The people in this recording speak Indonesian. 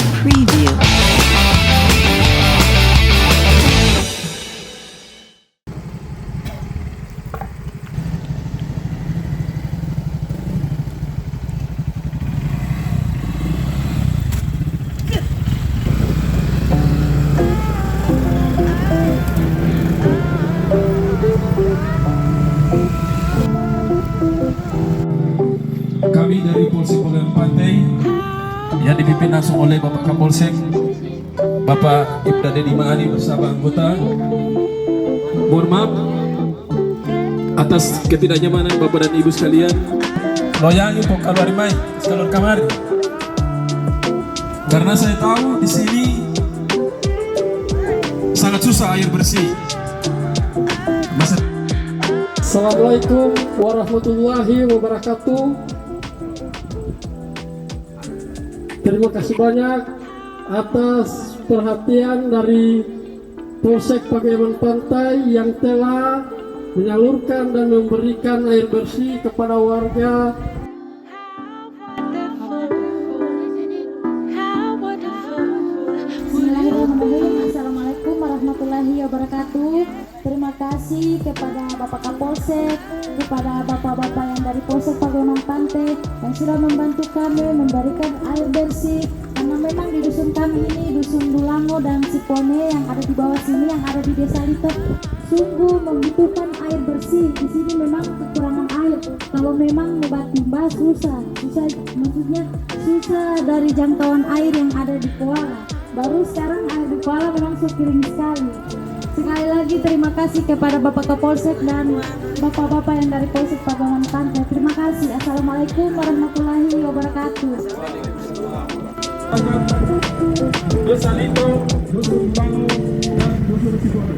Preview. Kami dari Polsek Pagawai Pantai yang dipimpin langsung oleh Bapak Kapolsek Bapak Ibda Dedi Maani bersama anggota. Mohon maaf atas ketidaknyamanan Bapak dan Ibu sekalian. Loyang untuk keluar mai, keluar kamar. Karena saya tahu di sini sangat susah air bersih. Assalamualaikum warahmatullahi wabarakatuh. Terima kasih banyak atas perhatian dari Polsek Pagawai Pantai yang telah menyalurkan dan memberikan air bersih kepada warga. Bismillahirrahmanirrahim. Assalamualaikum warahmatullahi wabarakatuh. Terima kasih kepada Bapak Kapolsek, kepada bapak-bapak yang dari Polsek Pagawai Pantai yang sudah membantu kami memberikan air bersih, karena memang di dusun kami ini, dusun Dulango dan Sipone yang ada di bawah sini, yang ada di Desa Litok, sungguh membutuhkan air bersih. Di sini memang kekurangan air. Kalau memang obat timba susah, maksudnya susah dari jangkauan air yang ada di Kuala. Baru sekarang air di Kuala memang kering sekali. Sekali lagi terima kasih kepada Bapak Kapolsek dan bapak-bapak yang dari Polsek Pagawai Pantai. Terima kasih. Assalamualaikum warahmatullahi wabarakatuh. Desa Litok, Dusun Bangu, dan Dusun Sipone.